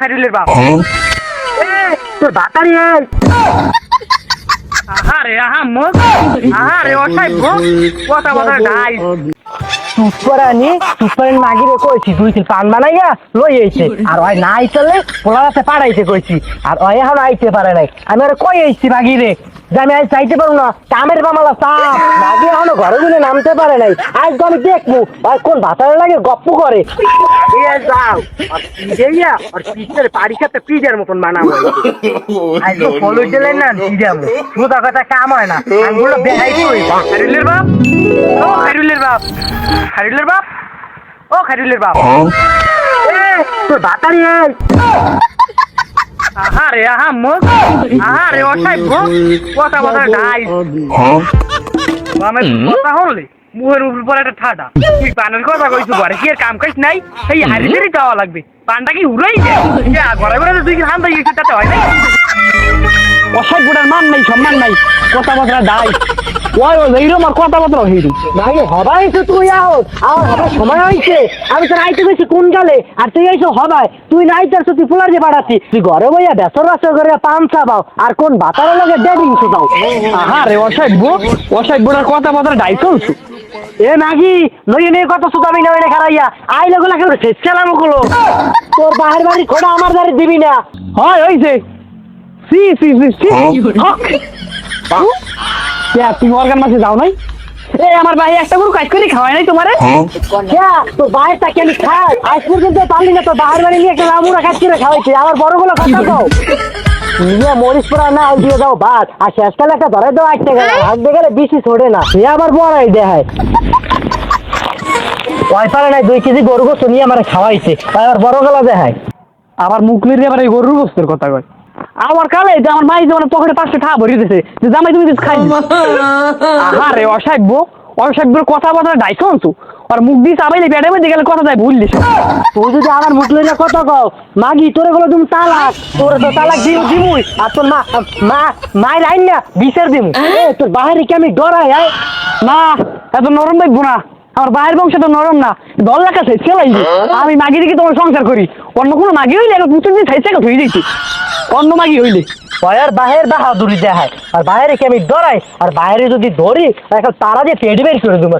খাইরুলের বাপ তোর বাতারি আহারে আহাম্মদ আহারে অসাইব কথা কথা গাই চুপ করে আনি চুপ করে মাগিরে কইছি 2 পান বানাইয়া লই আইছে আর ওই না আইতলে পোলারাতে পাড়াইতে কইছি আর ওই এখন আইতে পারে নাই আমি আর কই আইছি মাগিরে যে আমি আজ চাইতে পারবো না কামের বামালা সাপ মাগি এখনো ঘরে গুনে নামতে পারে নাই আজ আমি দেখবো আর কোন ভাতারে লাগে গপ্প করে যাও আর পিড়িয়া আর পিঠের পাড়ি সাথে পিড়ের মতন বানাবো আজ তো ফলো দিলেন না পিড়ামো সুদা কথা কাম হয় না আঙ্গুলো বেহাই কই খাইরুলের বাপ ও খাইরুলের বাপ খাইরুলের বাপ ও খাইরুলের বাপ তোর বাতারি আহারে আহাম্মদ আহারে অসাইব কথা কথা গাই আমার কথা হলে মুহের উপর পরে একটা ঠাডা তুই পানের কথা কইছু ঘরে কি আর কাম কাজ নাই সেই হারিদেরই যাওয়া লাগবে পানটা কি উড়াই যায় ঘরে ঘরে তুই কি হান দিয়ে তাতে হয় না অসাই বুড়ার মান নাই সম্মান নাই কথা বতরা দাই ওই এইরকম আর কথা বতরা হইরি নাই হবাই তো তুই আও হবার সময় হইছে আমি তো রাইতে গেছি কোন গালে আর তুই আইছো হবাই তুই নাই তার তুই ফুলার যে বাড়াছি তুই ঘরে বইয়া বেসর রাসর করে পান চাবাও আর কোন বাতারে লাগে ডেডিং দাও আহারে অসাই বুড়ার কথা বতরা দাই চলছু এ নাগি নই নে কত সুতাবি না এনে খারাইয়া আইলে গুলা কেউ শেষ চালাম গুলো তোর বাহির বাড়ি খোড়া আমার বাড়ি দিবি না হয় হইছে তুমি অর্গান মাসে যাও নাই আমার ভাই একটা গরু কাজ করে খাওয়াই নাই তোমারে তোর বাইরে তাকে আমি খাই আজ পর্যন্ত পারলি না তোর বাহির বাড়ি নিয়ে একটা রামুরা কাজ করে খাওয়াইছে আমার বড় গুলো কথা দাও নিয়ে মরিস পড়া না দিয়ে দাও ভাত আর শেষকালে একটা ধরে দাও একটা গেলে হাঁটতে গেলে বেশি ছোড়ে না সে আবার বড়াই দেখায় ওই পারে নাই 2 কেজি গরু গোস্ত নিয়ে আমার খাওয়াইছে আবার বড় গলা দেখায় আবার মুখ লিয়ে আবার এই গরুর গোস্তের কথা কয় আমার কালে যে আমার মাই যেমন পকেটে 500 টাকা ভরে দিতেছে যে জামাই তুমি খাই আহারে অসাইব্যর কথা বলা ডাইছো তো আর মুখ দিয়ে চাবাইলে পেটে মধ্যে গেলে কথা যায় ভুললি তুই যদি আমার মুখ লইয়া কথা কও মাগি তোরে বলে তুমি তালাক তোরে তো তালাক দিমুই আর তোর মাই লাইন না বিচার দিমু তোর বাহিরে কি আমি ডরাই না এত নরম দেখবো না আমার বাইরের বংশ তো নরম না দল লাগাছে চেলাইবি আমি মাগি দিকে তোমার সংসার করি অন্য কোনো মাগি হইলে পুতুল দিয়ে ছাইছে ধুই দিয়েছি অন্য মাগি হইলে আর বাহির বাহাদুরি দেখায় আর বাইরে কি আমি ডরাই আর বাইরে যদি ধরি এখন তারা যে পেট বের করে দেবো